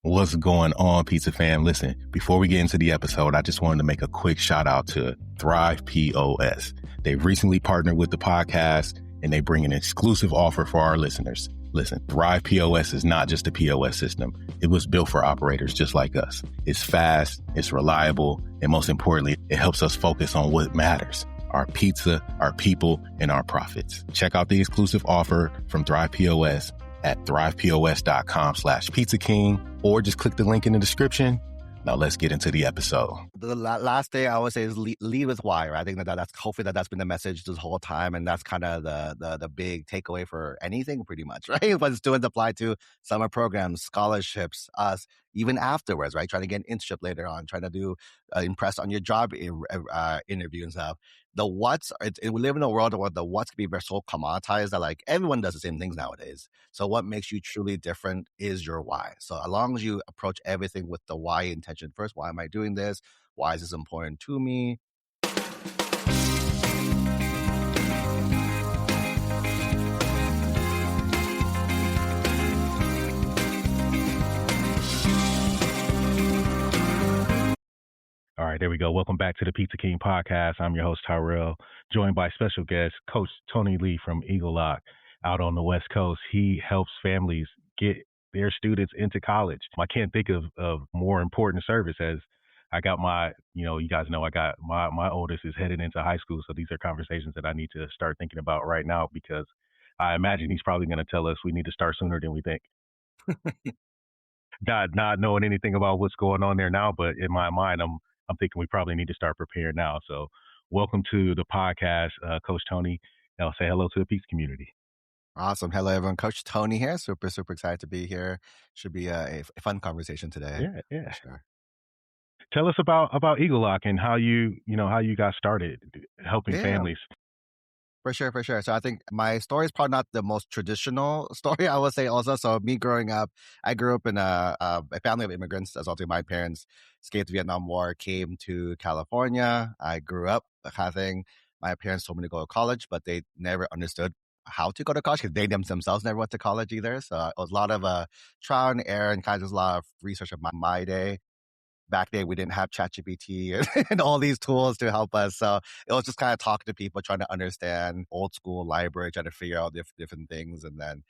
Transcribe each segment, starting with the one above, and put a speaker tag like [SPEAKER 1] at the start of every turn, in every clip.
[SPEAKER 1] What's going on, Pizza Fam? Listen, before we get into the episode, I just wanted to make a quick shout out to Thrive POS. They've recently partnered with the podcast and they bring an exclusive offer for our listeners. Listen, Thrive POS is not just a POS system. It was built for operators just like us. It's fast, it's reliable, and most importantly, it helps us focus on what matters: our pizza, our people, and our profits. Check out the exclusive offer from Thrive POS at thrivepos.com/Pizza King, or just click the link in the description. Now let's get into the episode.
[SPEAKER 2] The last thing I would say is lead with why, right? I think that's hopefully that's been the message this whole time, and that's kind of the big takeaway for anything, pretty much, right? What students apply to summer programs, scholarships, us, even afterwards, right? Trying to get an internship later on, trying to do impress on your job interview and stuff. The what's, we live in a world where the what's can be so commoditized that like everyone does the same things nowadays. So what makes you truly different is your why. So as long as you approach everything with the why intention first, why am I doing this? Why is this important to me?
[SPEAKER 1] All right, there we go. Welcome back to the Pizza King podcast. I'm your host, Tyrell, joined by special guest, Coach Tony Lee from egelloC out on the West Coast. He helps families get their students into college. I can't think of more important service as I got my, you guys know I got my oldest is headed into high school. So these are conversations that I need to start thinking about right now, because I imagine he's probably going to tell us we need to start sooner than we think. Not knowing anything about what's going on there now, but in my mind, I'm thinking we probably need to start preparing now. So welcome to the podcast, Coach Tony. I'll say hello to the pizza community.
[SPEAKER 2] Awesome. Hello, everyone. Coach Tony here. Super, super excited to be here. Should be a fun conversation today.
[SPEAKER 1] Yeah.
[SPEAKER 2] Sure.
[SPEAKER 1] Tell us about egelloC and how you got started helping families.
[SPEAKER 2] For sure. So I think my story is probably not the most traditional story, I would say also. So me growing up, I grew up in a family of immigrants. As well, my parents escaped the Vietnam War, came to California. I grew up having my parents told me to go to college, but they never understood how to go to college because they themselves never went to college either. So it was a lot of trial and error and kind of just a lot of research of my day. Back then, we didn't have ChatGPT and all these tools to help us. So it was just kind of talking to people, trying to understand old school library, trying to figure out different things. And then,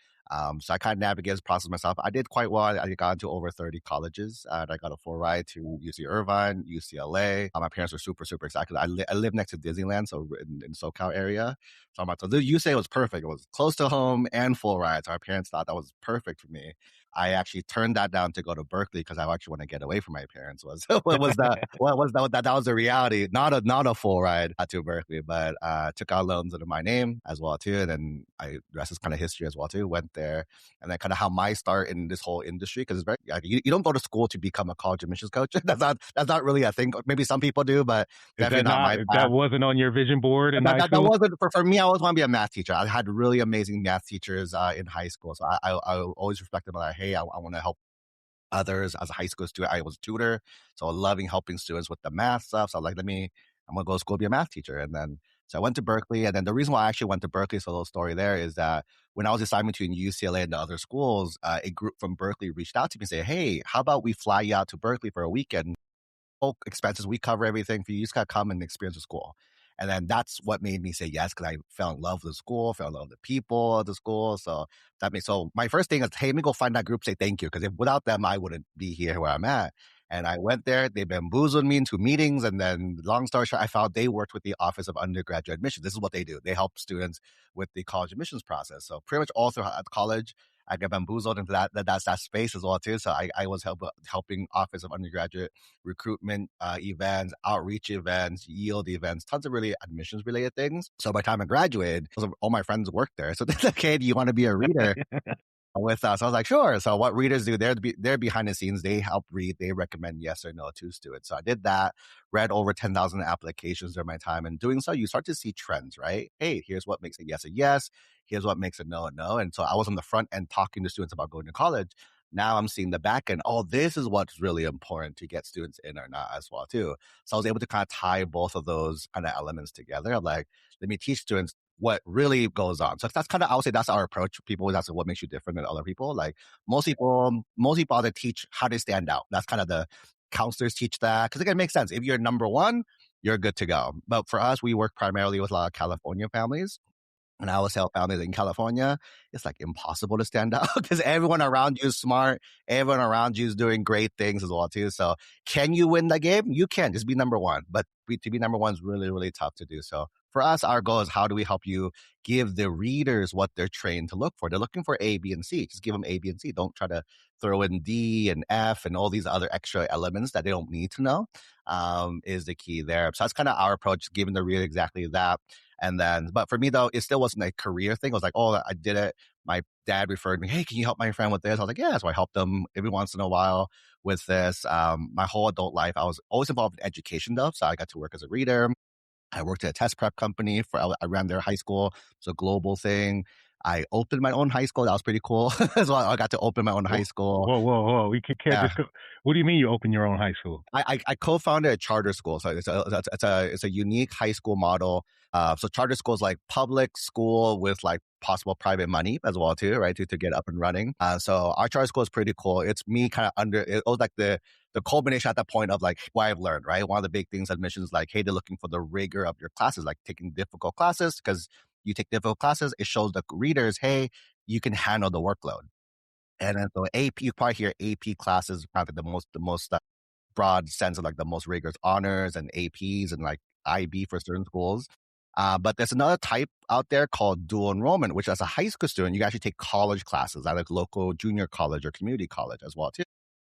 [SPEAKER 2] so I kind of navigated this process myself. I did quite well. I got into over 30 colleges. And I got a full ride to UC Irvine, UCLA. My parents were super, super excited. I live next to Disneyland, so in SoCal area. So I'm like, so the UCLA was perfect. It was close to home and full ride. So our parents thought that was perfect for me. I actually turned that down to go to Berkeley because I actually want to get away from my parents. That was the reality. Not a full ride to Berkeley, but took out loans under my name as well too. And then the rest is kind of history as well too. Went there, and then kind of how my start in this whole industry, because it's very you don't go to school to become a college admissions coach. that's not really a thing. Maybe some people do, but definitely not my path.
[SPEAKER 1] That wasn't on your vision board in high school?
[SPEAKER 2] That wasn't for me. I always want to be a math teacher. I had really amazing math teachers in high school, so I always reflected on that. Hey, I want to help others. As a high school student, I was a tutor, so loving helping students with the math stuff. So I'm like, I'm gonna go to school, be a math teacher. And then so I went to Berkeley, and then the reason why I actually went to Berkeley, so a little story there, is that when I was deciding between UCLA and the other schools, a group from Berkeley reached out to me and said, hey, how about we fly you out to Berkeley for a weekend? All expenses, we cover everything for you. You just gotta come and experience the school. And then that's what made me say yes, because I fell in love with the school, fell in love with the people of the school. So so my first thing is, hey, let me go find that group, say thank you, because without them, I wouldn't be here where I'm at. And I went there, they bamboozled me into meetings. And then long story short, I found they worked with the Office of Undergraduate Admissions. This is what they do. They help students with the college admissions process. So pretty much all throughout college, I got bamboozled into that space as well too. So I was helping Office of Undergraduate recruitment events, outreach events, yield events, tons of really admissions related things. So by the time I graduated, all my friends worked there. So they're like, hey, do you want to be a reader with us? I was like, sure. So what readers do, they're behind the scenes. They help read. They recommend yes or no to students. So I did that, read over 10,000 applications during my time. And doing so, you start to see trends, right? Hey, here's what makes a yes. Here's what makes a no a no. And so I was on the front end talking to students about going to college. Now I'm seeing the back end. Oh, this is what's really important to get students in or not as well too. So I was able to kind of tie both of those kind of elements together. I'm like, let me teach students what really goes on. So that's kind of, I would say that's our approach. People, that's what makes you different than other people. Like most people out there teach how to stand out. That's kind of the counselors teach that because it makes sense. If you're number one, you're good to go. But for us, we work primarily with a lot of California families. And I always tell families in California, it's like impossible to stand out because everyone around you is smart. Everyone around you is doing great things as well too. So can you win the game? You can just be number one, but to be number one is really, really tough to do. So for us, our goal is how do we help you give the readers what they're trained to look for? They're looking for A, B, and C. Just give them A, B, and C. Don't try to throw in D and F and all these other extra elements that they don't need to know. Is the key there. So that's kind of our approach, giving the reader exactly that. And then, but for me though, it still wasn't a career thing. I was like, oh, I did it. My dad referred me, hey, can you help my friend with this? I was like, yeah. So I helped them every once in a while with this. My whole adult life, I was always involved in education though. So I got to work as a reader. I worked at a test prep company I ran their high school. It's a global thing. I opened my own high school. That was pretty cool. So I got to open my own high school.
[SPEAKER 3] Whoa. We can't
[SPEAKER 2] Yeah.
[SPEAKER 3] just go. What do you mean you open your own high school?
[SPEAKER 2] I co-founded a charter school. So it's a unique high school model. So charter school is like public school with like possible private money as well too, right? To get up and running. So our charter school is pretty cool. It's me kind of it was like the culmination at that point of like what I've learned, right? One of the big things admissions is like, hey, they're looking for the rigor of your classes, like taking difficult classes because you take difficult classes, it shows the readers, hey, you can handle the workload. And then so AP, you probably hear AP classes, probably the most broad sense of like the most rigorous honors and APs and like IB for certain schools. But there's another type out there called dual enrollment, which as a high school student, you actually take college classes at like local junior college or community college as well too.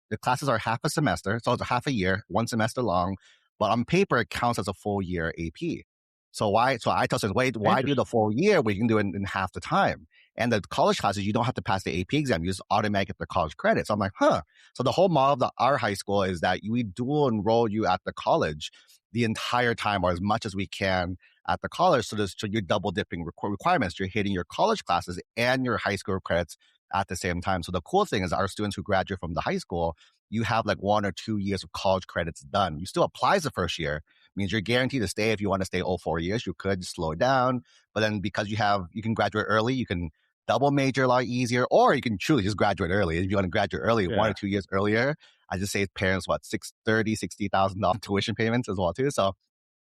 [SPEAKER 2] The classes are half a semester, so it's a half a year, one semester long, but on paper it counts as a full year AP. So why? So I tell students, wait, why do the full year? We can do it in half the time. And the college classes, you don't have to pass the AP exam. You just automatically get the college credit. So I'm like, huh. So the whole model of our high school is that we dual enroll you at the college the entire time or as much as we can at the college. So you're double dipping requirements. You're hitting your college classes and your high school credits at the same time. So the cool thing is our students who graduate from the high school, you have like 1 or 2 years of college credits done. You still apply the first year. Means you're guaranteed to stay. If you want to stay all 4 years, you could slow down. But then because you can graduate early, you can double major a lot easier, or you can truly just graduate early. If you want to graduate early, 1 or 2 years earlier, I just save parents, $60,000 tuition payments as well too. So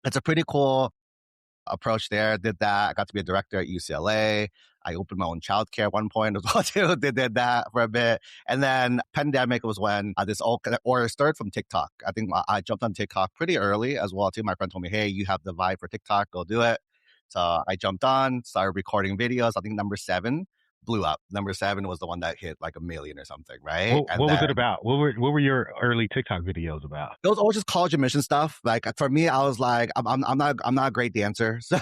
[SPEAKER 2] it's a pretty cool approach there. Did that. I got to be a director at UCLA. I opened my own childcare at one point as well too. Did that for a bit. And then pandemic was when this all or started from TikTok. I think I jumped on TikTok pretty early as well too. My friend told me, hey, you have the vibe for TikTok, go do it. So I jumped on, started recording videos. I think number 7 blew up. Number 7 was the one that hit like 1 million or something, right?
[SPEAKER 3] What was it about? What were your early TikTok videos about?
[SPEAKER 2] It was all just college admission stuff. Like for me, I was like, I'm not a great dancer. So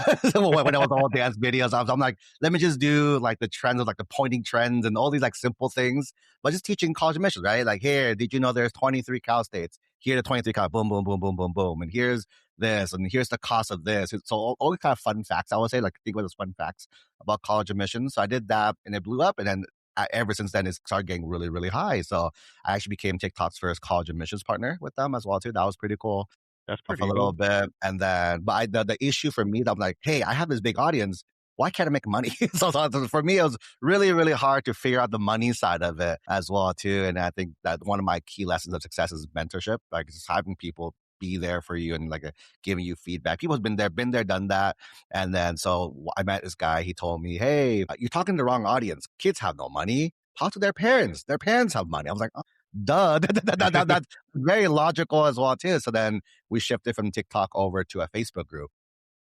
[SPEAKER 2] when it was all dance videos, I'm like, let me just do like the trends of like the pointing trends and all these like simple things, but just teaching college admissions, right? Like here, did you know there's 23 Cal states? Here are the 23 Cal, boom, boom, boom, boom, boom, boom. And here's this, and here's the cost of this. So all these kind of fun facts, I would say, like think about those fun facts about college admissions. So I did that and it blew up. And then ever since then, it started getting really, really high. So I actually became TikTok's first college admissions partner with them as well too. That was pretty cool.
[SPEAKER 3] That's pretty
[SPEAKER 2] for a
[SPEAKER 3] cool.
[SPEAKER 2] little bit. And then, but the issue for me, that I'm like, hey, I have this big audience. Why can't I make money? So for me, it was really, really hard to figure out the money side of it as well too. And I think that one of my key lessons of success is mentorship, like just having people be there for you and like giving you feedback. People have been there, done that. And then so I met this guy. He told me, hey, you're talking to the wrong audience. Kids have no money. Talk to their parents. Their parents have money. I was like, oh, duh. That's very logical as well too. So then we shifted from TikTok over to a Facebook group.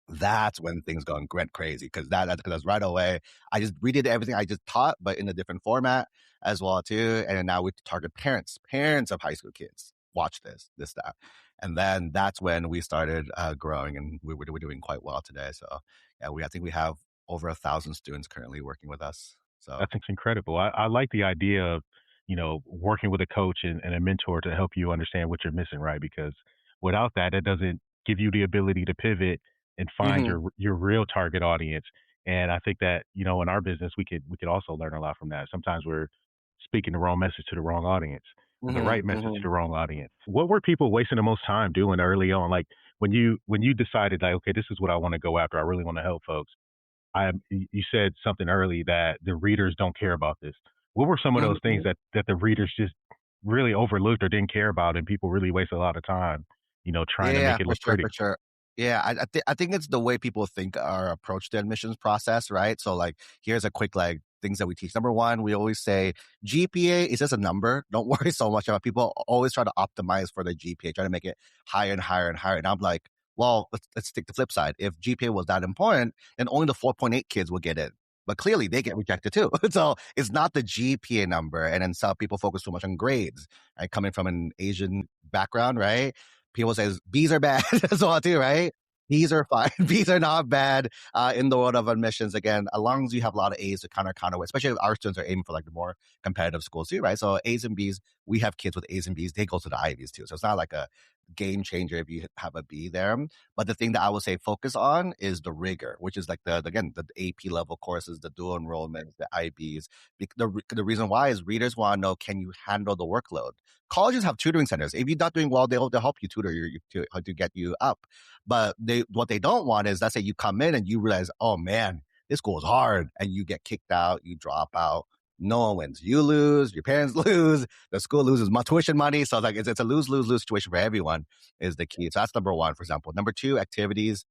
[SPEAKER 2] That's when things went crazy because because right away I just redid everything I just taught, but in a different format as well too. And now we target parents of high school kids. Watch this, that, and then that's when we started growing, and we're doing quite well today. So yeah, I think we have over 1,000 students currently working with us. So
[SPEAKER 3] that's incredible. I like the idea of working with a coach and a mentor to help you understand what you're missing, right? Because without that, it doesn't give you the ability to pivot and find your real target audience. And I think that, in our business, we could also learn a lot from that. Sometimes we're speaking the wrong message to the wrong audience, or the right message to the wrong audience. What were people wasting the most time doing early on? Like when you decided like, okay, this is what I want to go after. I really want to help folks. you said something early that the readers don't care about this. What were some of those things
[SPEAKER 2] Mhm.
[SPEAKER 3] that the readers just really overlooked or didn't care about, and people really waste a lot of time, trying to
[SPEAKER 2] Yeah,
[SPEAKER 3] make it
[SPEAKER 2] for
[SPEAKER 3] look
[SPEAKER 2] sure,
[SPEAKER 3] pretty?
[SPEAKER 2] for sure. Yeah, I think it's the way people think our approach to admissions process, right? So like, here's a quick like things that we teach. Number one, we always say GPA is just a number. Don't worry so much about people always try to optimize for the GPA, try to make it higher and higher and higher. And I'm like, well, let's take the flip side. If GPA was that important, then only the 4.8 kids will get in. But clearly they get rejected too. So it's not the GPA number. And then some people focus too much on grades, right? Coming from an Asian background, right? People says B's are bad as well too, right? B's are fine. B's are not bad in the world of admissions. Again, as long as you have a lot of A's to counter with, especially if our students are aiming for like the more competitive schools too, right? So A's and B's, we have kids with A's and B's. They go to the Ivies too. So it's not like a game changer if you have a B there. But the thing that I would say focus on is the rigor, which is like again, the AP level courses, the dual enrollment, the IBs. The reason why is readers want to know, can you handle the workload? Colleges have tutoring centers. If you're not doing well, they'll help you tutor you to get you up. But what they don't want is, let's say you come in and you realize, oh man, this school is hard, and you get kicked out, you drop out. No one wins. You lose, your parents lose, the school loses tuition money. So it's a lose situation for everyone is the key. So that's number one, for example. Number two, activities.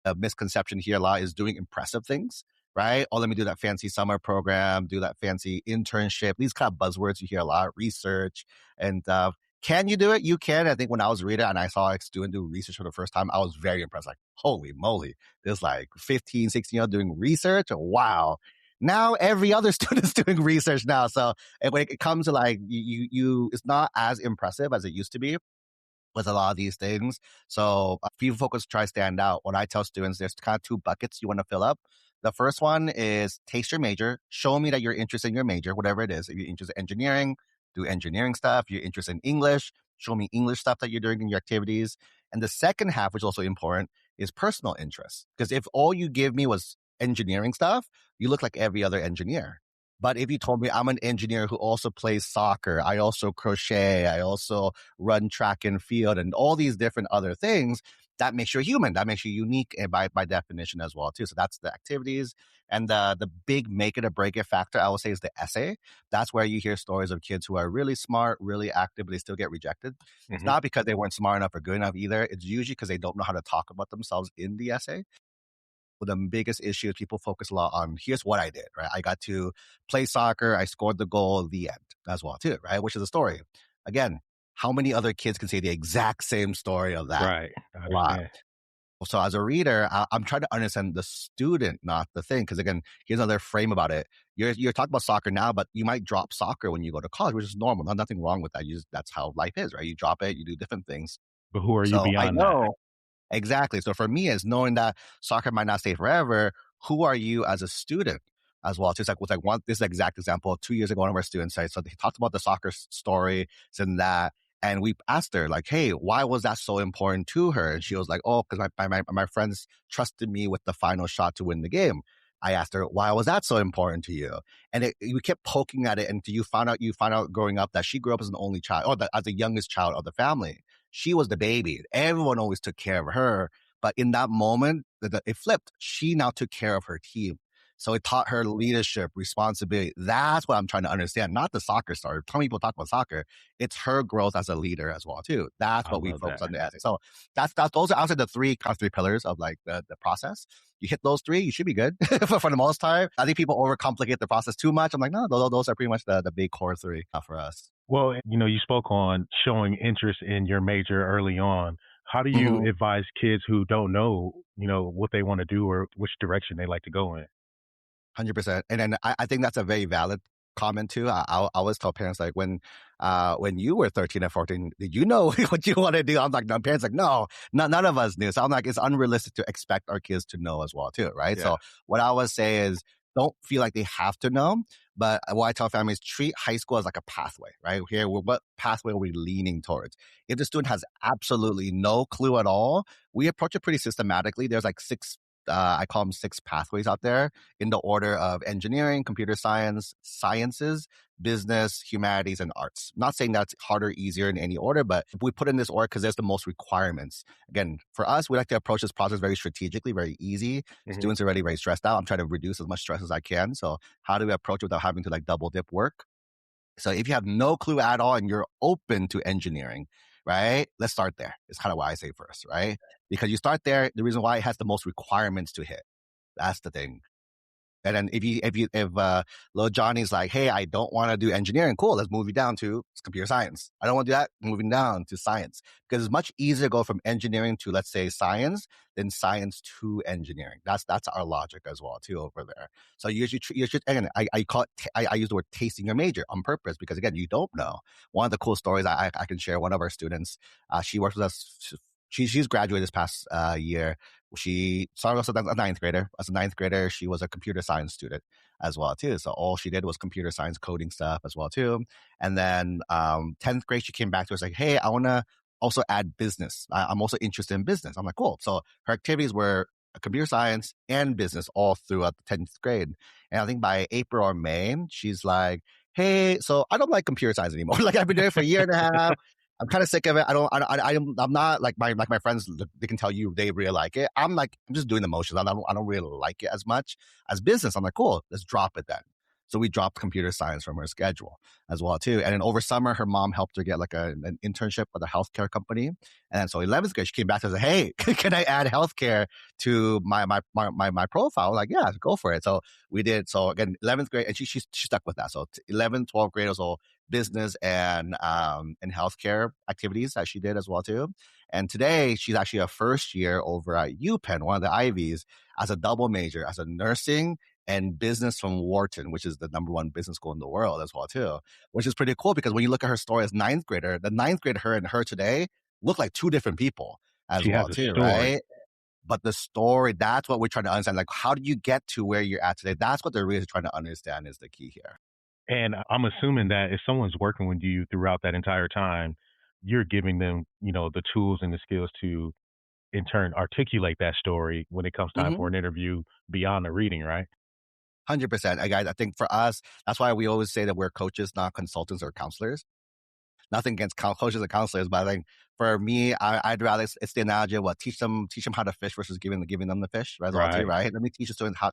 [SPEAKER 2] A misconception here a lot is doing impressive things, right? Oh, let me do that fancy summer program, do that fancy internship. These kind of buzzwords you hear a lot, research. And can you do it? You can. I think when I was a reader and I saw a student do research for the first time, I was very impressed. Like, holy moly, there's like 15, 16-year-old doing research. Wow. Now every other student is doing research now. So when it comes to like it's not as impressive as it used to be with a lot of these things. So people focus, try to stand out. When I tell students, there's kind of two buckets you want to fill up. The first one is taste your major. Show me that you're interested in your major, whatever it is. If you're interested in engineering, do engineering stuff. If you're interested in English, show me English stuff that you're doing in your activities. And the second half, which is also important, is personal interest. Because if all you give me was engineering stuff, you look like every other engineer. But if you told me I'm an engineer who also plays soccer, I also crochet, I also run track and field, and all these different other things, that makes you a human. That makes you unique by definition as well too. So that's the activities. And the big make it or break it factor, I would say, is the essay. That's where you hear stories of kids who are really smart, really active, but they still get rejected. It's
[SPEAKER 3] Hmm.
[SPEAKER 2] not because they weren't smart enough or good enough either. It's usually because they don't know how to talk about themselves in the essay. The biggest issue is people focus a lot on, here's what I did, right? I got to play soccer, I scored the goal, the end as well too, right? Which is a story. Again, how many other kids can say the exact same story of that?
[SPEAKER 3] Right. I
[SPEAKER 2] A lot.
[SPEAKER 3] understand.
[SPEAKER 2] So as a reader, I'm trying to understand the student, not the thing. Because again, here's another frame about it. You're talking about soccer now, but you might drop soccer when you go to college, which is normal. Nothing wrong with that. That's how life is, right? You drop it, you do different things.
[SPEAKER 3] But who are you
[SPEAKER 2] So I
[SPEAKER 3] beyond that?
[SPEAKER 2] know. Exactly. So for me, is knowing that soccer might not stay forever. Who are you as a student as well? Just like with like one, this is an exact example. 2 years ago, one of our students said, so they talked about the soccer story and that, and we asked her like, "Hey, why was that so important to her?" And she was like, "Oh, because my friends trusted me with the final shot to win the game." I asked her, "Why was that so important to you?" And we kept poking at it, and you find out growing up that she grew up as an only child, or as the youngest child of the family. She was the baby. Everyone always took care of her. But in that moment, it flipped. She now took care of her team. So it taught her leadership, responsibility. That's what I'm trying to understand, not the soccer star. Some people talk about soccer. It's her growth as a leader as well, too. That's
[SPEAKER 3] I
[SPEAKER 2] what we
[SPEAKER 3] love
[SPEAKER 2] focus
[SPEAKER 3] that.
[SPEAKER 2] on the essay. So those are also the three pillars of like the process. You hit those three, you should be good for the most part. I think people overcomplicate the process too much. I'm like, no, those are pretty much the big core three for us.
[SPEAKER 3] Well, you spoke on showing interest in your major early on. How do you
[SPEAKER 2] Mhm.
[SPEAKER 3] advise kids who don't know, what they want to do or which direction they like to go in?
[SPEAKER 2] 100%. And then I think that's a very valid comment too. I always tell parents like when you were 13 and 14, did you know what you want to do? I'm like, no, parents like, no, none of us knew. So I'm like, it's unrealistic to expect our kids to know as well too, right?
[SPEAKER 3] Yeah.
[SPEAKER 2] So what I always say is don't feel like they have to know. But what I tell families, treat high school as like a pathway, right? Here, what pathway are we leaning towards? If the student has absolutely no clue at all, we approach it pretty systematically. There's like 6 I call them 6 pathways out there in the order of engineering, computer science, sciences, business, humanities, and arts. I'm not saying that's harder, easier in any order, but we put in this order because there's the most requirements. Again, for us, we like to approach this process very strategically, very easy. Mm-hmm. Students are already very stressed out. I'm trying to reduce as much stress as I can. So how do we approach it without having to like double dip work? So if you have no clue at all and you're open to engineering, right? Let's start there. It's kind of why I say first, right? Because you start there, the reason why it has the most requirements to hit. That's the thing. And then if little Johnny's like, hey, I don't want to do engineering, cool, let's move you down to computer science. I don't want to do that, moving down to science. Because it's much easier to go from engineering to, let's say, science than science to engineering. That's our logic as well, too, over there. So you should again, I use the word tasting your major on purpose because, again, you don't know. One of the cool stories I can share, one of our students, she works with us. She's graduated this past year. She started as a 9th grader. As a 9th grader, she was a computer science student as well, too. So all she did was computer science coding stuff as well, too. And then 10th grade, she came back to us like, hey, I want to also add business. I'm also interested in business. I'm like, cool. So her activities were computer science and business all throughout the 10th grade. And I think by April or May, she's like, hey, so I don't like computer science anymore. Like I've been doing it for a year and a half. I'm kind of sick of it. I'm not like my friends, they can tell you they really like it. I'm just doing the motions. I don't really like it as much as business. I'm like, cool, let's drop it then. So we dropped computer science from her schedule as well, too. And then over summer, her mom helped her get like an internship with a healthcare company. And so 11th grade, she came back to us like, hey, can I add healthcare to my profile? Like, yeah, go for it. So we did. So again, 11th grade, and she stuck with that. So 11th, 12th grade was all business and healthcare activities that she did as well, too. And today, she's actually a first year over at UPenn, one of the Ivies, as a double major, as a nursing and business from Wharton, which is the #1 business school in the world as well, too, which is pretty cool because when you look at her story as 9th grader, the 9th grader her and her today look like 2 different people as well, too, right? But the story, that's what we're trying to understand. Like, how did you get to where you're at today? That's what they're really trying to understand is the key here.
[SPEAKER 3] And I'm assuming that if someone's working with you throughout that entire time, you're giving them, the tools and the skills to, in turn, articulate that story when it comes time for an interview beyond the reading, right?
[SPEAKER 2] 100%. I think for us, that's why we always say that we're coaches, not consultants or counselors. Nothing against coaches and counselors, but I think for me, I'd rather it's the analogy of what teach them how to fish versus giving them the fish, right? Right? Let me teach the students how.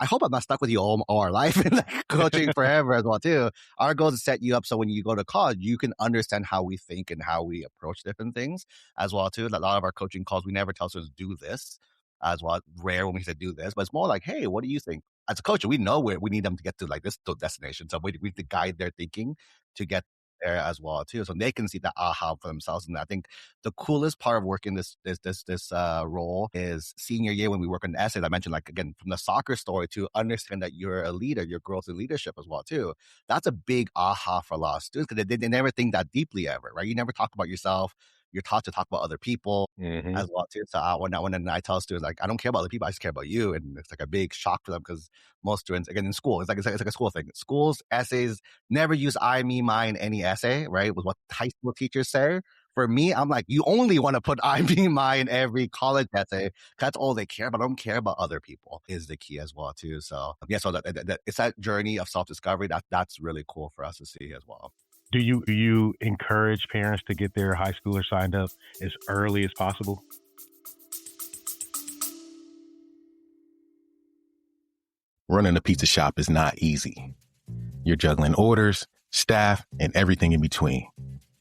[SPEAKER 2] I hope I'm not stuck with you all our life and like coaching forever as well, too. Our goal is to set you up so when you go to college, you can understand how we think and how we approach different things as well, too. A lot of our coaching calls, we never tell students do this as well. Rare when we say do this, but it's more like, hey, what do you think? As a coach, we know where we need them to get to like this destination. So we need to guide their thinking to get there as well, too. So they can see the aha for themselves. And I think the coolest part of working this role is senior year when we work on essays. I mentioned, like, again, from the soccer story to understand that you're a leader, your growth in leadership as well, too. That's a big aha for a lot of students because they never think that deeply ever, right? You never talk about yourself. You're taught to talk about other people as well, too. So when I tell students, like, I don't care about other people, I just care about you. And it's like a big shock for them because most students, again, in school, it's like a school thing. Schools, essays, never use I, me, mine, any essay, right? Was what high school teachers say. For me, I'm like, you only want to put I, me, mine every college essay. That's all they care about. I don't care about other people is the key as well, too. So, yeah, so it's that journey of self-discovery. That's really cool for us to see as well.
[SPEAKER 3] Do you encourage parents to get their high schoolers signed up as early as possible?
[SPEAKER 1] Running a pizza shop is not easy. You're juggling orders, staff, and everything in between.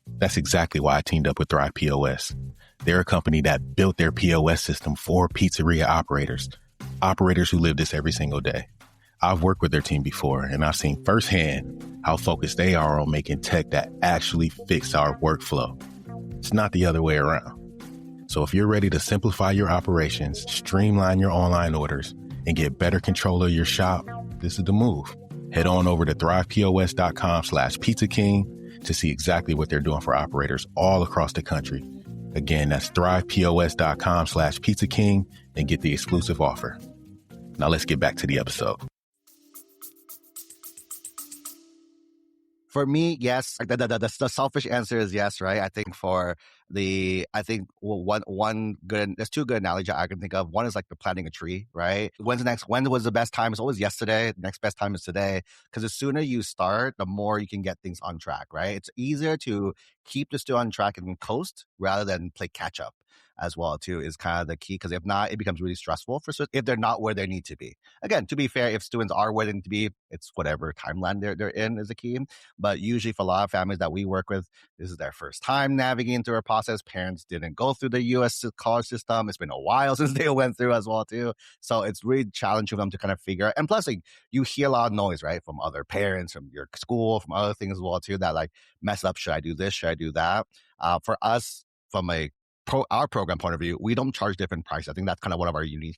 [SPEAKER 1] That's exactly why I teamed up with Thrive POS. They're a company that built their POS system for pizzeria operators who live this every single day. I've worked with their team before, and I've seen firsthand how focused they are on making tech that actually fix our workflow. It's not the other way around. So if you're ready to simplify your operations, streamline your online orders, and get better control of your shop, this is the move. Head on over to thrivepos.com/pizzaking to see exactly what they're doing for operators all across the country. Again, that's thrivepos.com/pizzaking and get the exclusive offer. Now let's get back to the episode.
[SPEAKER 2] For me, yes. Like the selfish answer is yes, right? I think one good, there's two good analogies I can think of. One is like the planting a tree, right? When was the best time? It's always yesterday. The next best time is today. Because the sooner you start, the more you can get things on track, right? It's easier to keep the stew on track and coast rather than play catch up as well, too, is kind of the key. Because if not, it becomes really stressful if they're not where they need to be. Again, to be fair, if students are where they need to be, it's whatever timeline they're in is the key. But usually for a lot of families that we work with, this is their first time navigating through a process. Parents didn't go through the U.S. college system. It's been a while since they went through as well, too. So it's really challenging for them to kind of figure out. And plus, like, you hear a lot of noise, right? From other parents, from your school, from other things as well, too, that like mess up. Should I do this? Should I do that? For us, from our program point of view, we don't charge different prices. I think that's kind of one of our unique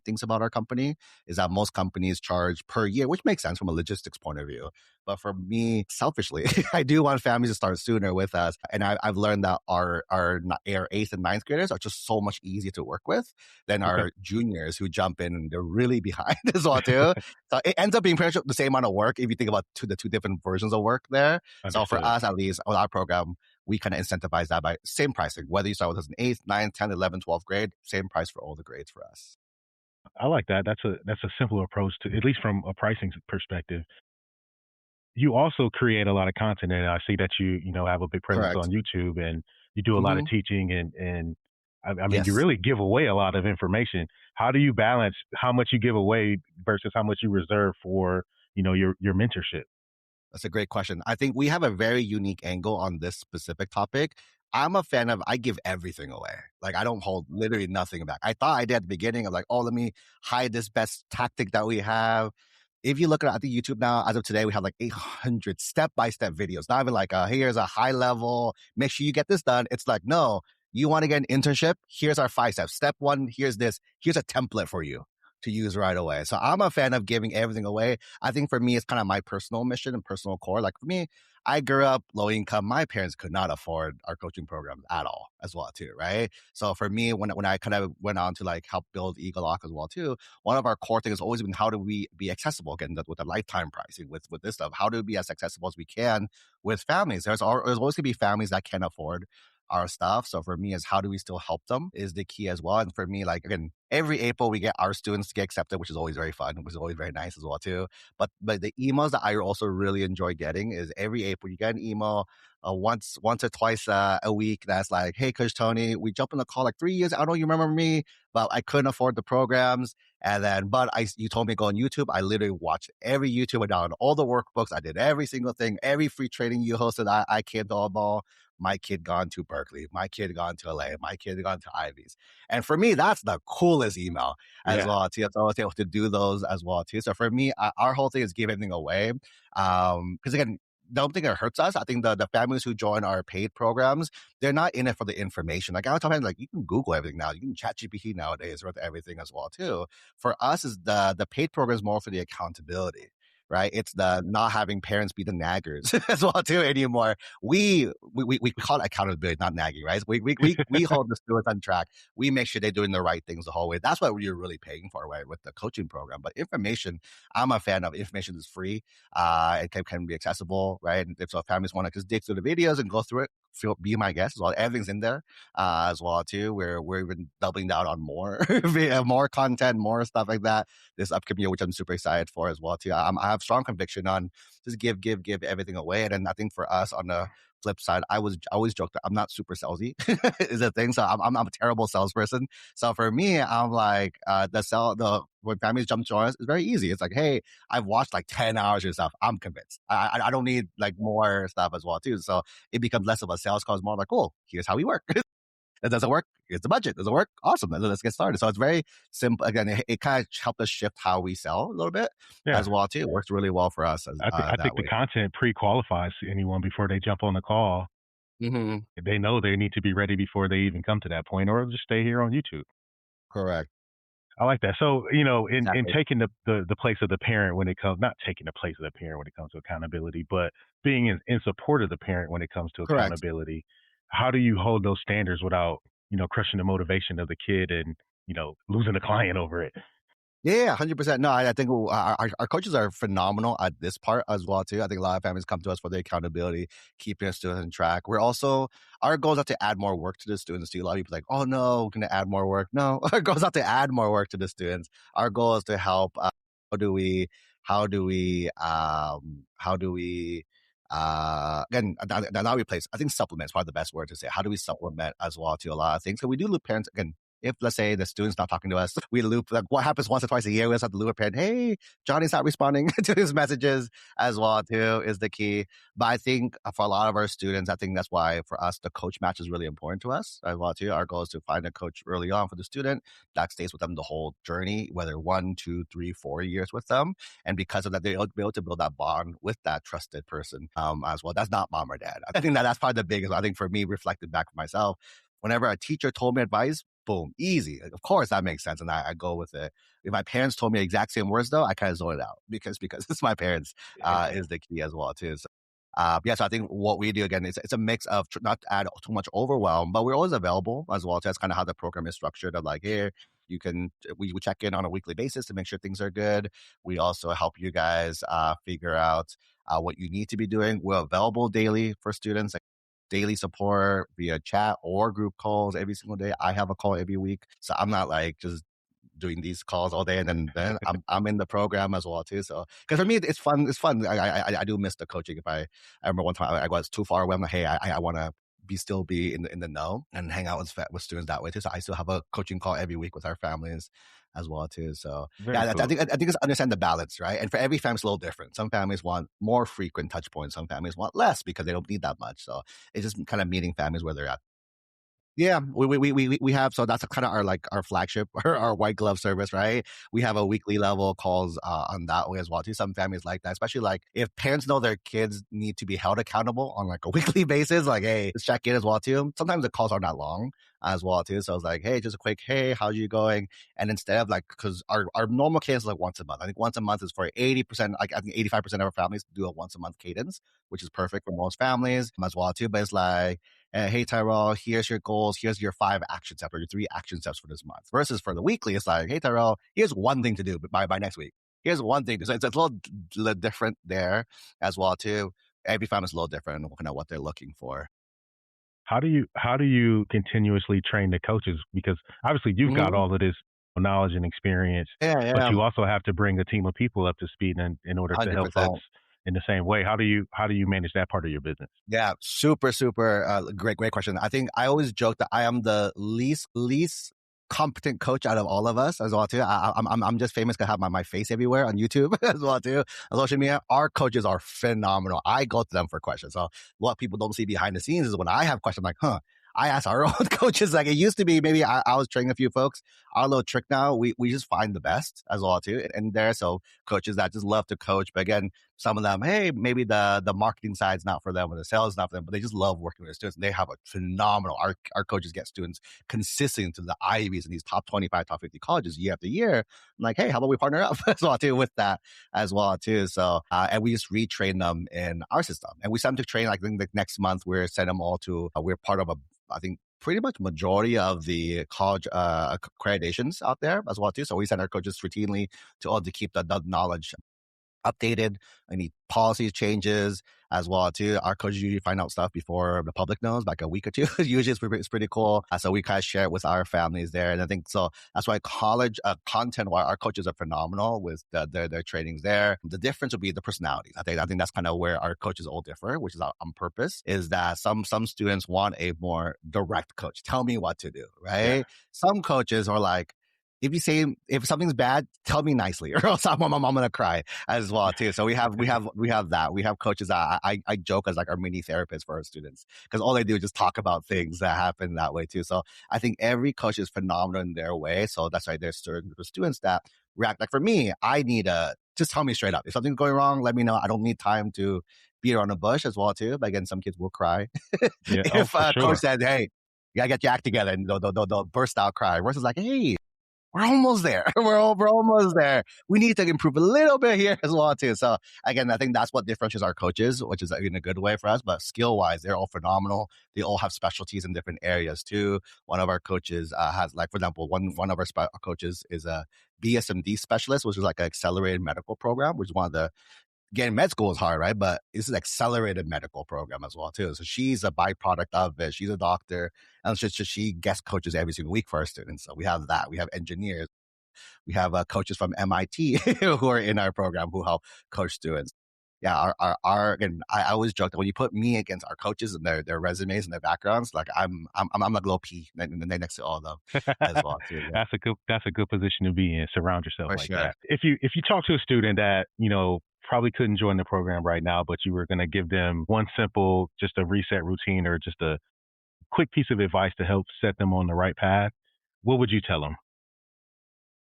[SPEAKER 2] things about our company is that most companies charge per year, which makes sense from a logistics point of view. But for me, selfishly, I do want families to start sooner with us. And I've learned that our 8th and 9th graders are just so much easier to work with than our juniors who jump in and they're really behind as well too. So it ends up being pretty much the same amount of work if you think about the two different versions of work there.
[SPEAKER 3] Understood.
[SPEAKER 2] So for us, at least with our program, we kind of incentivize that by same pricing, whether you start with us in 8th, 9th, 10th, 11th, 12th grade, same price for all the grades for us.
[SPEAKER 3] I like that. That's a simple approach to, at least from a pricing perspective. You also create a lot of content, and I see that you have a big presence
[SPEAKER 2] Correct.
[SPEAKER 3] on YouTube, and you do a lot of teaching, and I mean,
[SPEAKER 2] Yes.
[SPEAKER 3] you really give away a lot of information. How do you balance how much you give away versus how much you reserve for your mentorship?
[SPEAKER 2] That's a great question. I think we have a very unique angle on this specific topic. I'm a fan of, I give everything away. Like, I don't hold literally nothing back. I thought I did at the beginning of like, oh, let me hide this best tactic that we have. If you look at the YouTube now, as of today, we have like 800 step-by-step videos. Not even like, here's a high level, make sure you get this done. It's like, no, you want to get an internship? Here's our 5 steps. Step 1, here's this. Here's a template for you to use right away. So I'm a fan of giving everything away. I think for me, it's kind of my personal mission and personal core. Like for me, I grew up low income. My parents could not afford our coaching programs at all as well too, right? So for me, when I kind of went on to like help build egelloC as well too, one of our core things has always been how do we be accessible again with the lifetime pricing with this stuff? How do we be as accessible as we can with families? There's always going to be families that can't afford our stuff. So for me, is how do we still help them is the key as well. And for me, like again, every April we get our students to get accepted, which is always very fun, which is always very nice as well too. But the emails that I also really enjoy getting is every April you get an email once or twice a week that's like, hey, Coach Tony, we jumped on the call like 3 years. I don't know you remember me, but I couldn't afford the programs. And then, you told me to go on YouTube. I literally watched every YouTube, I downloaded all the workbooks. I did every single thing, every free training you hosted. I came to all ball. My kid gone to Berkeley. My kid gone to LA. My kid gone to Ivy's. And for me, that's the coolest email as well too. So I was able to do those as well too. So for me, our whole thing is give everything away. Because again, don't think it hurts us. I think the families who join our paid programs, they're not in it for the information. Like I was talking, like you can Google everything now. You can chat GPT nowadays with everything as well too. For us, is the paid program is more for the accountability. Right, it's the not having parents be the naggers as well too anymore. We call it accountability, not nagging. Right, we hold the students on track. We make sure they're doing the right things the whole way. That's what you're really paying for, right, with the coaching program. But information, I'm a fan of. Information is free. It can be accessible, right? And if so, families want to just dig through the videos and go through it, be my guest as well. Everything's in there as well too. We're even doubling down on more more content, more stuff like that this upcoming year, which I'm super excited for as well too. I have strong conviction on just give everything away. And then I think for us on the flip side, I always joke that I'm not super salesy is a thing. So I'm a terrible salesperson. So for me, I'm like when families jump to us, it's very easy. It's like, hey, I've watched like 10 hours of your stuff. I'm convinced. I don't need like more stuff as well too. So it becomes less of a sales call. It's more like, cool, here's how we work. It doesn't work. Here's the budget. Does it work? Awesome. Let's get started. So it's very simple. Again, it kind of helped us shift how we sell a little bit as well too. It works really well for us.
[SPEAKER 3] I think the content pre-qualifies anyone before they jump on the call.
[SPEAKER 2] Mm-hmm.
[SPEAKER 3] They know they need to be ready before they even come to that point, or just stay here on YouTube.
[SPEAKER 2] Correct.
[SPEAKER 3] I like that. So, in taking the place of the parent when it comes, not taking the place of the parent when it comes to accountability, but being in support of the parent when it comes to accountability. How do you hold those standards without, crushing the motivation of the kid and, losing the client over it?
[SPEAKER 2] Yeah, 100%. No, I think our coaches are phenomenal at this part as well too. I think a lot of families come to us for the accountability, keeping us students on track. We're also, our goal is not to add more work to the students too. A lot of people are like, oh no, we're going to add more work. No, our goal is not to add more work to the students. Our goal is to help. How do we, how do we, how do we, again, not replace. I think supplement is probably the best word to say. How do we supplement as well to a lot of things? So we do loop parents again. If let's say the student's not talking to us, we loop like what happens once or twice a year. We just have to loop a parent. Hey, Johnny's not responding to his messages as well too is the key. But I think for a lot of our students, I think that's why for us the coach match is really important to us as well too. Our goal is to find a coach early on for the student that stays with them the whole journey, whether 1, 2, 3, 4 years with them. And because of that, they'll be able to build that bond with that trusted person as well. That's not mom or dad. I think that's probably the biggest. I think for me, reflected back for myself, whenever a teacher told me advice, boom, easy. Of course, that makes sense, and I go with it. If my parents told me the exact same words, though, I kind of zone it out because it's my parents is the key as well too. So, yeah, so I think what we do again is it's a mix of not to add too much overwhelm, but we're always available as well. So that's kind of how the program is structured. Of like, here you can we check in on a weekly basis to make sure things are good. We also help you guys figure out what you need to be doing. We're available daily for students. Daily support via chat or group calls every single day. I have a call every week. So I'm not like just doing these calls all day and then I'm in the program as well too. So because for me it's fun. It's fun. I do miss the coaching. If I remember one time I was too far away. I'm like, hey, I want to still be in the know and hang out with students that way too. So I still have a coaching call every week with our families as well too. So
[SPEAKER 3] Very
[SPEAKER 2] yeah,
[SPEAKER 3] cool.
[SPEAKER 2] I think it's understand the balance, right? And for every family, it's a little different. Some families want more frequent touch points. Some families want less because they don't need that much. So it's just kind of meeting families where they're at. Yeah, we have, so that's kind of our like our flagship, our white glove service, right? We have a weekly level calls on that way as well too. Some families like that, especially like if parents know their kids need to be held accountable on like a weekly basis, like hey, let's check in as well too. Sometimes the calls are not long as well too, so it's like hey, just a quick hey, how you going? And instead of like because our normal cadence is like once a month. I think once a month is for 80%, like I think 85% of our families do a once a month cadence, which is perfect for most families as well too. But it's like hey, Tyrell, here's your goals. Here's your 5 action steps or your 3 action steps for this month. Versus for the weekly, it's like, hey, Tyrell, here's one thing to do by next week. Here's one thing. So it's a little different there as well, too. Every family is a little different and kind of what they're looking for.
[SPEAKER 3] How do you continuously train the coaches? Because obviously you've got all of this knowledge and experience, but you also have to bring a team of people up to speed in order to help
[SPEAKER 2] 100%.
[SPEAKER 3] folks in the same way. How do you manage that part of your business?
[SPEAKER 2] Yeah, super great question. I think I always joke that I am the least competent coach out of all of us as well too. I'm just famous because I have my face everywhere on YouTube as well too. On social media, our coaches are phenomenal. I go to them for questions. So what people don't see behind the scenes is when I have questions, I'm like, I ask our own coaches. Like it used to be, maybe I was training a few folks. Our little trick now, we just find the best as well too. And there, so coaches that just love to coach. But again, some of them, hey, maybe the marketing side's not for them or the sales is not for them, but they just love working with their students. And they have a phenomenal, our coaches get students consistent to the Ivies and these top 25, top 50 colleges year after year. I'm like, hey, how about we partner up as well too with that as well too. So, and we just retrain them in our system. And we send them to train, like, I think the next month we're sending them all to, we're part of I think pretty much majority of the college accreditations out there as well too. So we send our coaches routinely to keep the knowledge updated, any policy changes as well too. Our coaches usually find out stuff before the public knows, like a week or two. Usually it's pretty cool. So we kind of share it with our families there. And I think so that's why college content, why our coaches are phenomenal with their trainings there. The difference would be the personalities. I think that's kind of where our coaches all differ, which is on purpose, is that some students want a more direct coach. Tell me what to do, right? Yeah. Some coaches are like, if something's bad, tell me nicely, or else I'm gonna cry as well too. So we have that. We have coaches that I joke as like our mini therapists for our students because all they do is just talk about things that happen that way too. So I think every coach is phenomenal in their way. So that's why there's certain students that react. Like for me, I need just tell me straight up. If something's going wrong, let me know. I don't need time to beat around the bush as well too. But again, some kids will cry if
[SPEAKER 3] sure.
[SPEAKER 2] coach said, "Hey, you gotta get your act together," and they'll burst out cry. Versus like, "Hey, we're almost there. We're almost there. We need to improve a little bit here as well too. So again, I think that's what differentiates our coaches, which is in a good way for us. But skill wise, they're all phenomenal. They all have specialties in different areas too. One of our coaches has, like, for example, one of our coaches is a BSMD specialist, which is like an accelerated medical program, which is one of the, getting med school is hard, right? But this is an accelerated medical program as well too. So she's a byproduct of it. She's a doctor, and she guest coaches every single week for our students. So we have that. We have engineers. We have coaches from MIT who are in our program who help coach students. Yeah, again, I always joke that when you put me against our coaches and their resumes and their backgrounds, like I'm like little P next to all of them as well too. Yeah.
[SPEAKER 3] That's a good position to be in. Surround yourself
[SPEAKER 2] For
[SPEAKER 3] like
[SPEAKER 2] sure.
[SPEAKER 3] that. If you talk to a student that, probably couldn't join the program right now, but you were going to give them one simple, just a reset routine or just a quick piece of advice to help set them on the right path, what would you tell them?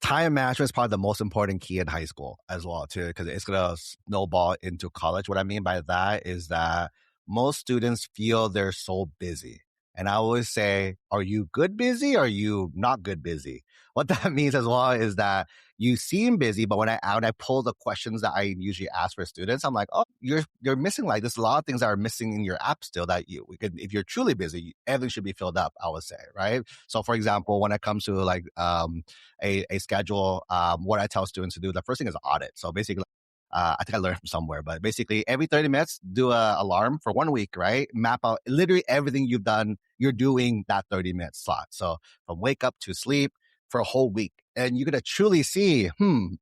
[SPEAKER 2] Time management is probably the most important key in high school as well too, because it's going to snowball into college. What I mean by that is that most students feel they're so busy. And I always say, are you good busy or are you not good busy? What that means as well is that you seem busy, but when I pull the questions that I usually ask for students, I'm like, oh, you're missing, like, there's a lot of things that are missing in your app still that if you're truly busy, everything should be filled up, I would say, right? So for example, when it comes to like a schedule, what I tell students to do, the first thing is audit. So basically, I think I learned from somewhere, but basically every 30 minutes, do a alarm for 1 week, right? Map out literally everything you've done, you're doing that 30-minute slot. So from wake up to sleep for a whole week. And you're going to truly see,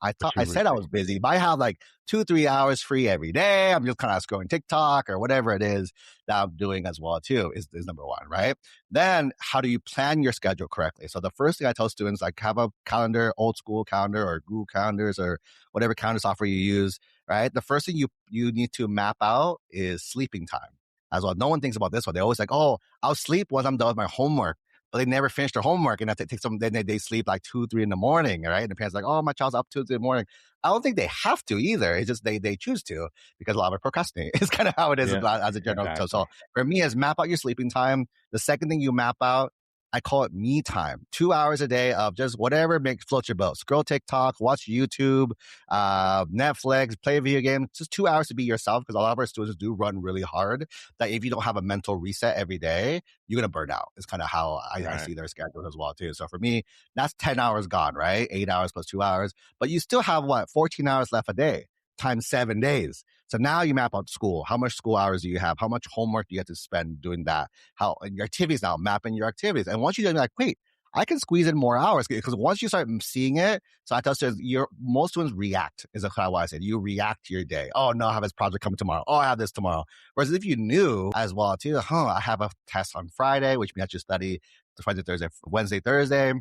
[SPEAKER 2] I said I was busy, but I have like 2-3 hours free every day. I'm just kind of scrolling TikTok or whatever it is that I'm doing as well too is number one, right? Then how do you plan your schedule correctly? So the first thing I tell students, like, have a calendar, old school calendar or Google calendars or whatever calendar software you use, right? The first thing you need to map out is sleeping time as well. No one thinks about this one. They're always like, oh, I'll sleep once I'm done with my homework. But they never finish their homework, and that takes them. Then they sleep like 2-3 in the morning, right? And the parents are like, oh, my child's up 2-3 in the morning. I don't think they have to either. It's just they choose to, because a lot of it procrastinate. It's kind of how it is as a general. Exactly. So for me, is map out your sleeping time. The second thing you map out, I call it me time. 2 hours a day of just whatever floats your boat. Scroll TikTok, watch YouTube, Netflix, play a video game. Just 2 hours to be yourself, because a lot of our students do run really hard. That if you don't have a mental reset every day, you're going to burn out. It's kind of how I see their schedules as well too. So for me, that's 10 hours gone, right? 8 hours plus 2 hours. But you still have 14 hours left a day times 7 days. So now you map out school. How much school hours do you have? How much homework do you have to spend doing that? And your activities now, mapping your activities. And once you do, you're like, wait, I can squeeze in more hours, because once you start seeing it, so I tell students, most students react, is how I said. You react to your day. Oh no, I have this project coming tomorrow. Oh, I have this tomorrow. Whereas if you knew as well too, I have a test on Friday, which means I have to study Friday, Thursday, Wednesday, Thursday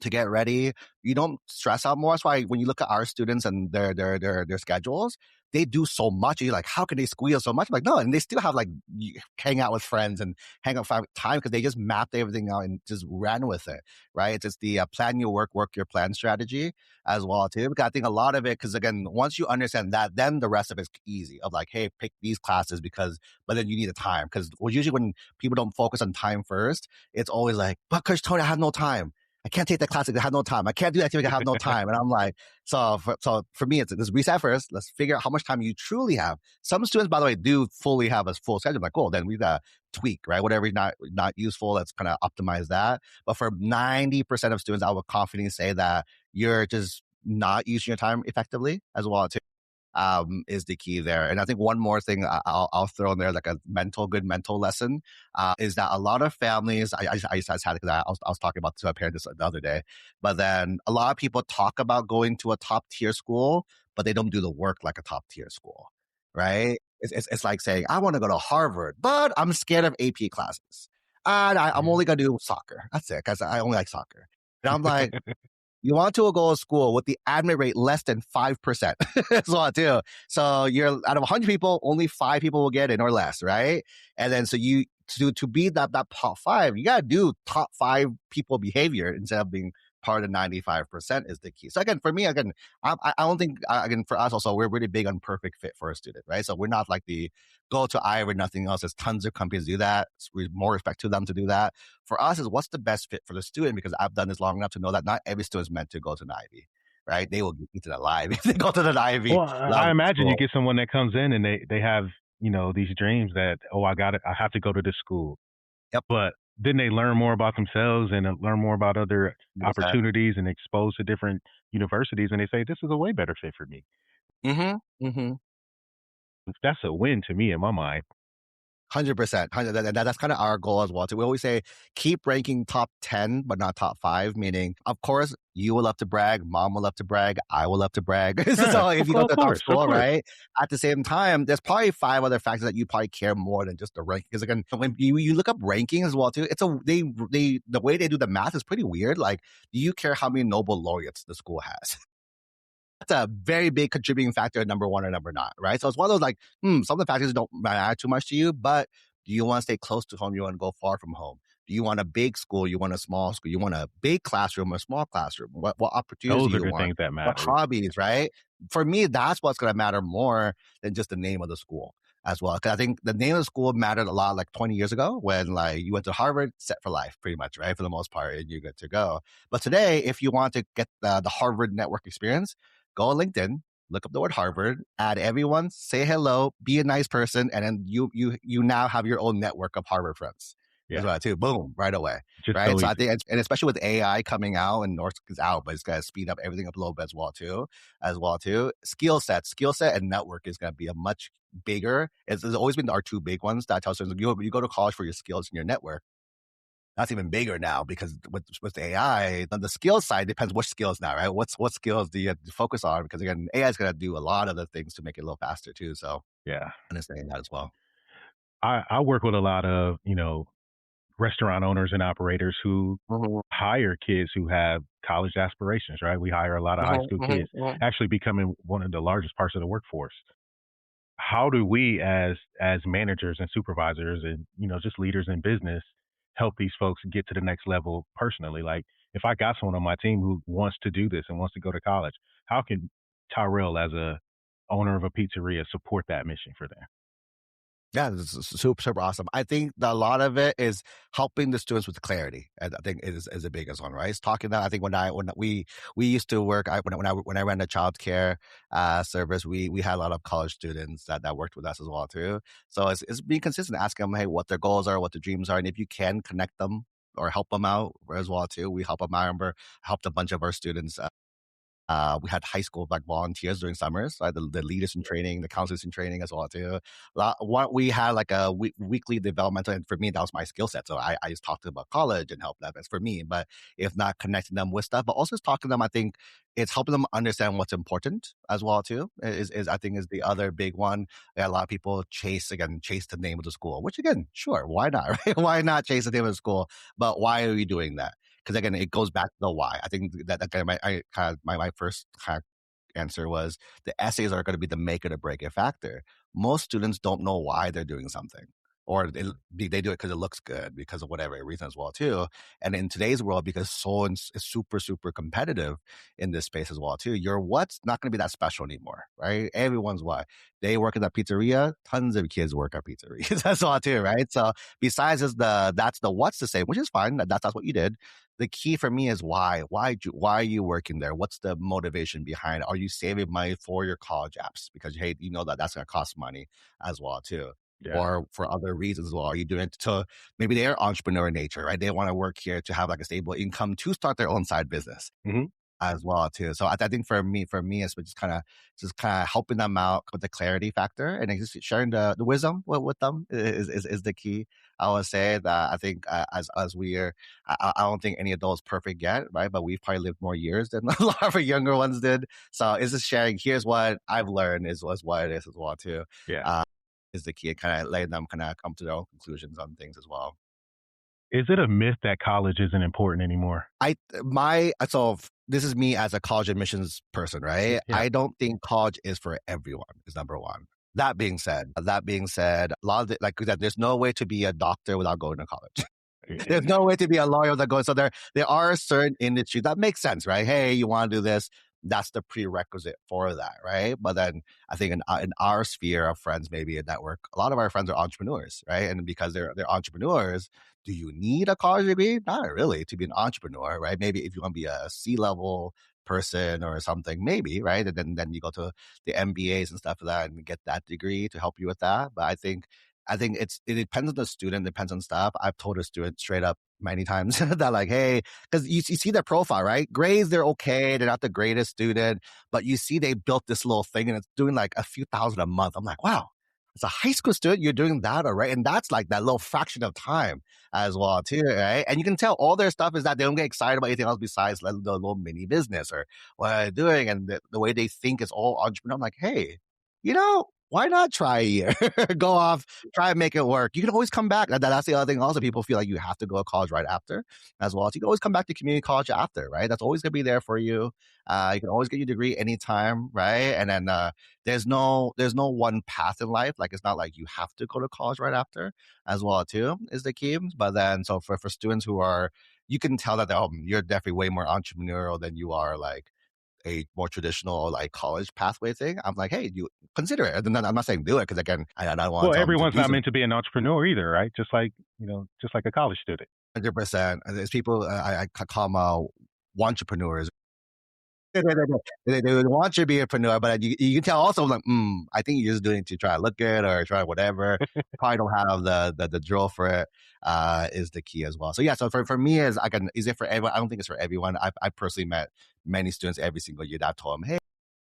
[SPEAKER 2] to get ready. You don't stress out more. That's why when you look at our students and their schedules, they do so much. You're like, how can they squeeze so much? I'm like, no, and they still have like hang out with friends and hang out for time, because they just mapped everything out and just ran with it, right? It's just the plan your work your plan strategy as well too. Because I think a lot of it, because again, once you understand that, then the rest of it's easy. Of like, hey, pick these classes but then you need a time. Because usually when people don't focus on time first, it's always like, but Coach Tony, I have no time. I can't take that class because I have no time. I can't do that activity. I have no time. And I'm like, so for me, it's this reset first. Let's figure out how much time you truly have. Some students, by the way, do fully have a full schedule. I'm like, cool, then we've got to tweak, right? Whatever is not useful, let's kind of optimize that. But for 90% of students, I would confidently say that you're just not using your time effectively as well too. Is the key there. And I think one more thing I'll throw in there, like a good mental lesson, is that a lot of families, I just had it because I was talking about to a parent this the other day, but then a lot of people talk about going to a top tier school, but they don't do the work like a top tier school, right? It's like saying, I want to go to Harvard, but I'm scared of AP classes. And I'm only going to do soccer. That's it, because I only like soccer. And I'm like, you want to go to school with the admit rate less than 5%. That's a lot too. So you're out of 100 people, only 5 people will get in or less, right? And then so you to be that top 5, you gotta do top 5 people behavior instead of being part of 95% is the key. So again, for me, again, I don't think, again, for us also, we're really big on perfect fit for a student, right? So we're not like the go to Iowa, nothing else. There's tons of companies do that. We more respect to them to do that. For us is what's the best fit for the student, because I've done this long enough to know that not every student is meant to go to an Ivy, right? They will get eaten alive if they go to the Ivy
[SPEAKER 3] Well, I
[SPEAKER 2] level
[SPEAKER 3] imagine you
[SPEAKER 2] school.
[SPEAKER 3] get someone that comes in and they have, these dreams that, oh, I have to go to this school.
[SPEAKER 2] Yep.
[SPEAKER 3] But then they learn more about themselves and learn more about other
[SPEAKER 2] 100%.
[SPEAKER 3] opportunities and exposed to different universities, and they say, this is a way better fit for me. That's a win to me in my mind.
[SPEAKER 2] 100%. That's kind of our goal as well. So we always say keep ranking top 10, but not top 5. Meaning, of course, you will love to brag, mom will love to brag, I will love to brag. So if you go to a top school, right? At the same time, there's probably 5 other factors that you probably care more than just the ranking. Because again, when you look up ranking as well too, it's the way they do the math is pretty weird. Like, do you care how many Nobel laureates the school has? That's a very big contributing factor, number 1 or number not, right? So it's one of those like, some of the factors don't matter too much to you, but do you want to stay close to home? You want to go far from home? Do you want a big school? You want a small school? You want a big classroom or a small classroom? What opportunities do you want?
[SPEAKER 3] Things that matter.
[SPEAKER 2] What hobbies, right? For me, that's what's going to matter more than just the name of the school as well. Because I think the name of the school mattered a lot like 20 years ago when like you went to Harvard, set for life pretty much, right? For the most part, and you're good to go. But today, if you want to get the Harvard network experience, go on LinkedIn, look up the word Harvard, add everyone, say hello, be a nice person, and then you now have your own network of Harvard friends. As well too. Boom, right away.
[SPEAKER 3] Just
[SPEAKER 2] right. So
[SPEAKER 3] easy.
[SPEAKER 2] I think, and especially with AI coming out, and North is out, but it's gonna speed up everything up a little bit as well too. Skill set, and network is gonna be a much bigger. It's always been our 2 big ones that I tell students, you go to college for your skills and your network. That's even bigger now because with AI, the skill side depends what skills now, right? What skills do you focus on? Because again, AI is going to do a lot of the things to make it a little faster too. So
[SPEAKER 3] yeah,
[SPEAKER 2] understanding that as well.
[SPEAKER 3] I work with a lot of restaurant owners and operators who hire kids who have college aspirations. Right, we hire a lot of high school kids, actually becoming one of the largest parts of the workforce. How do we as managers and supervisors and just leaders in business help these folks get to the next level personally? Like, if I got someone on my team who wants to do this and wants to go to college, how can Tyrell, as a owner of a pizzeria, support that mission for them?
[SPEAKER 2] Yeah, this is super awesome. I think that a lot of it is helping the students with clarity. And I think is the biggest one, right? It's talking that I think when we used to work, when I ran a child care service, we had a lot of college students that worked with us as well too. So it's being consistent, asking them, hey, what their goals are, what their dreams are, and if you can connect them or help them out as well too. We help them. I remember I helped a bunch of our students. We had high school like volunteers during summers, right? The leaders in training, the counselors in training as well too. We had like a weekly developmental, and for me that was my skill set. So I just talked to them about college and help them. That's for me. But if not connecting them with stuff, but also just talking to them, I think it's helping them understand what's important as well too. Is I think is the other big one. A lot of people chase the name of the school, which again, sure, why not? Right? Why not chase the name of the school? But why are we doing that? Because again, it goes back to the why. I think that my first kind of answer was the essays are going to be the make it or break it factor. Most students don't know why they're doing something, or they do it because it looks good, because of whatever reason as well too. And in today's world, because so is super competitive in this space as well too, your what's not going to be that special anymore, right? Everyone's what they work in that pizzeria. Tons of kids work at pizzerias as well too, right? So besides that's the what's the same, which is fine. That's what you did. The key for me is why. Why are you working there? What's the motivation behind it? Are you saving money for your college apps? Because, hey, you know that's going to cost money as well, too. Yeah. Or for other reasons as well. Are you doing it to, maybe they're entrepreneur in nature, right? They want to work here to have like a stable income to start their own side business. As well too. So I think for me, it's just kind of helping them out with the clarity factor, and just sharing the wisdom with them is the key. I would say that I think as we are, I don't think any adult's perfect yet, right? But we've probably lived more years than a lot of our younger ones did. So it's just sharing. Here's what I've learned is what it is as well too.
[SPEAKER 3] Yeah,
[SPEAKER 2] is the key, and kind of letting them kind of come to their own conclusions on things as well.
[SPEAKER 3] Is it a myth that college isn't important anymore?
[SPEAKER 2] So this is me as a college admissions person, right? Yeah. I don't think college is for everyone, is number one. That being said, a lot of there's no way to be a doctor without going to college. There's no way to be a lawyer that goes. So there are certain industries that make sense, right? Hey, you want to do this? That's the prerequisite for that, right? But then I think in our sphere of friends, maybe a network, a lot of our friends are entrepreneurs, right? And because they're entrepreneurs, do you need a college degree? Not really to be an entrepreneur, right? Maybe if you want to be a C-level person or something, maybe, right? And then you go to the MBAs and stuff like that and get that degree to help you with that. But I think it depends on the student, depends on stuff. I've told a student straight up many times that like, hey, because you see their profile, right? Grades, they're okay. They're not the greatest student, but you see they built this little thing and it's doing like a few thousand a month. I'm like, wow, as a high school student, you're doing that, all right? And that's like that little fraction of time as well, too, right? And you can tell all their stuff is that they don't get excited about anything else besides like, the little mini business or what they're doing. And the way they think is all entrepreneur. I'm like, hey, why not try a year? Go off, try and make it work. You can always come back. That's the other thing. Also, people feel like you have to go to college right after as well. So you can always come back to community college after, right? That's always going to be there for you. You can always get your degree anytime, right? And then there's no one path in life. Like it's not like you have to go to college right after as well too is the key. But then so for students who are, you can tell that you're definitely way more entrepreneurial than you are like a more traditional like college pathway thing. I'm like, hey, you consider it. And then I'm not saying do it because again, I don't want
[SPEAKER 3] well,
[SPEAKER 2] to tell them to
[SPEAKER 3] everyone's
[SPEAKER 2] do
[SPEAKER 3] not
[SPEAKER 2] something.
[SPEAKER 3] meant to be an entrepreneur either, right? Just like a college student.
[SPEAKER 2] 100%. There's people I call them entrepreneurs. They want you to be an entrepreneur, but you can tell also like, I think you're just doing it to try to look good or try whatever. Probably don't have the drill for it. Is the key as well. So yeah, so for me is it for everyone? I don't think it's for everyone. I personally met many students every single year that I've told them, hey,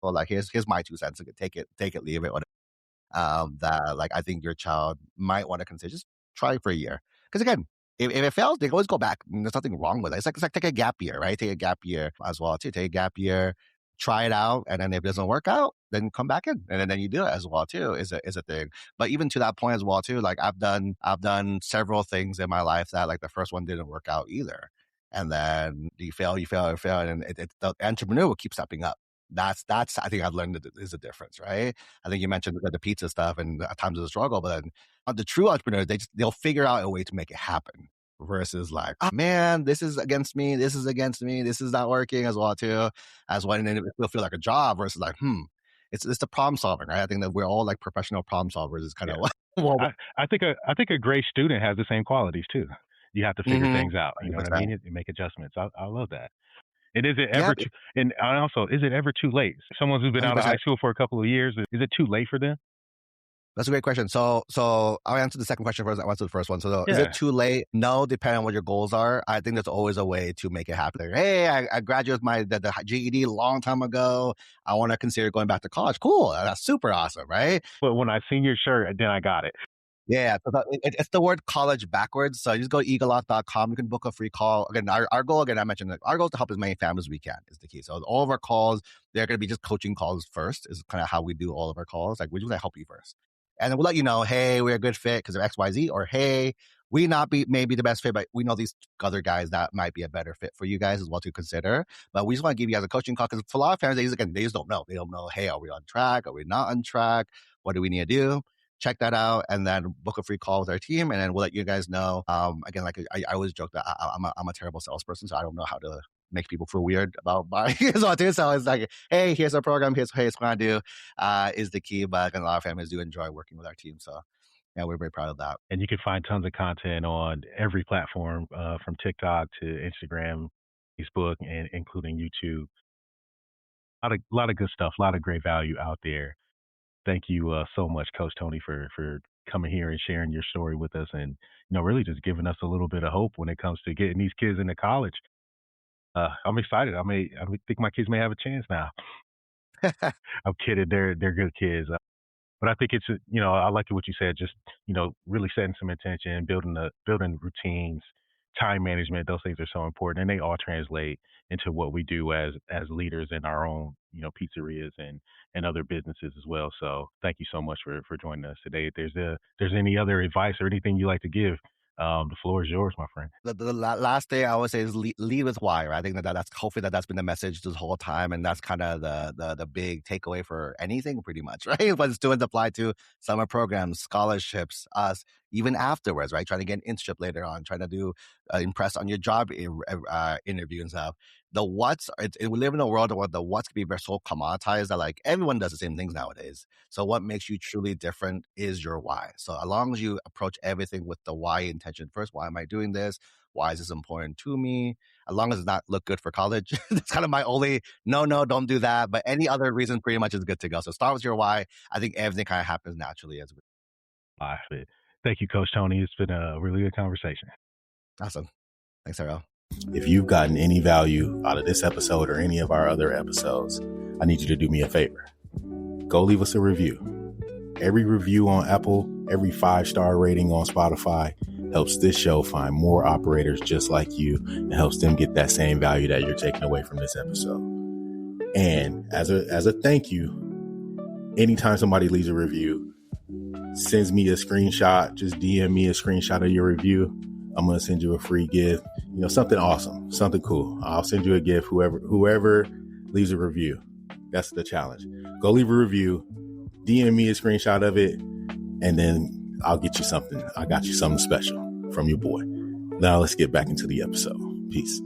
[SPEAKER 2] well, like here's my 2 cents. Take it, leave it, whatever. That like I think your child might want to consider just try it for a year. Because again, if it fails, they can always go back. There's nothing wrong with it. It's like take a gap year, right? Take a gap year as well too. Take a gap year, try it out, and then if it doesn't work out, then come back in, and then you do it as well too. Is a thing. But even to that point as well too, like I've done several things in my life that like the first one didn't work out either, and then you fail, and the entrepreneur will keep stepping up. That's I think I've learned that is a difference, right? I think you mentioned the pizza stuff and at times it's a struggle, but then the true entrepreneurs, they'll figure out a way to make it happen versus like, oh man, this is against me, this is against me, this is not working as well too, as well, and then it'll feel like a job versus like, it's the problem solving, right? I think that we're all like professional problem solvers is kind of
[SPEAKER 3] well, I think a great student has the same qualities too. You have to figure things out. You know what I mean? And make adjustments. I love that. And is it ever and also, is it ever too late? Someone who's been out of high school for a couple of years, is it too late for them?
[SPEAKER 2] That's a great question. So I'll answer the second question first. I'll answer the first one. So is it too late? No, depending on what your goals are. I think there's always a way to make it happen. Like, hey, I graduated with the GED a long time ago. I want to consider going back to college. Cool. That's super awesome, right?
[SPEAKER 3] But when I seen your shirt, then I got it.
[SPEAKER 2] Yeah, so it's the word college backwards. So you just go to egelloC.com. You can book a free call. Again, our goal, I mentioned that our goal is to help as many families as we can is the key. So all of our calls, they're going to be just coaching calls first is kind of how we do all of our calls. Like we just want to help you first. And then we'll let you know, hey, we're a good fit because of X, Y, Z, or hey, we not be maybe the best fit, but we know these other guys that might be a better fit for you guys as well to consider. But we just want to give you guys a coaching call because for a lot of families, they just don't know. They don't know, hey, are we on track? Are we not on track? What do we need to do? Check that out and then book a free call with our team and then we'll let you guys know. Again, like I always joke that I'm a terrible salesperson, so I don't know how to make people feel weird about buying as well too. So it's like, hey, here's our program, here's what I do, is the key. But a lot of families do enjoy working with our team. So yeah, we're very proud of that.
[SPEAKER 3] And you can find tons of content on every platform, from TikTok to Instagram, Facebook, and including YouTube. A lot of good stuff, a lot of great value out there. Thank you so much, Coach Tony, for coming here and sharing your story with us, and really just giving us a little bit of hope when it comes to getting these kids into college. I'm excited. I think my kids may have a chance now. I'm kidding. They're good kids. But I think it's, I like what you said, just, really setting some intention, building routines, time management. Those things are so important, and they all translate into what we do as leaders in our own, pizzerias and other businesses as well. So thank you so much for joining us today. If there's any other advice or anything you like to give, the floor is yours, my friend.
[SPEAKER 2] The last thing I would say is lead with why. Right? I think that's hopefully that's been the message this whole time, and that's kind of the big takeaway for anything, pretty much, right? What students apply to summer programs, scholarships, us, even afterwards, right? Trying to get an internship later on, trying to do impress on your job interview and stuff. The what's, we live in a world where the what's can be so commoditized that like everyone does the same things nowadays. So what makes you truly different is your why. So as long as you approach everything with the why intention first, why am I doing this? Why is this important to me? As long as it's not look good for college, that's kind of my only no, don't do that. But any other reason pretty much is good to go. So start with your why. I think everything kind of happens naturally as
[SPEAKER 3] well. Thank you, Coach Tony. It's been a really good conversation.
[SPEAKER 2] Awesome. Thanks, Ariel.
[SPEAKER 1] If you've gotten any value out of this episode or any of our other episodes, I need you to do me a favor. Go leave us a review. Every review on Apple, every 5-star rating on Spotify helps this show find more operators just like you and helps them get that same value that you're taking away from this episode. And as a thank you, anytime somebody leaves a review, sends me a screenshot, just DM me a screenshot of your review, I'm going to send you a free gift, something awesome, something cool. I'll send you a gift, whoever leaves a review. That's the challenge. Go leave a review, DM me a screenshot of it, and then I'll get you something. I got you something special from your boy. Now let's get back into the episode. Peace.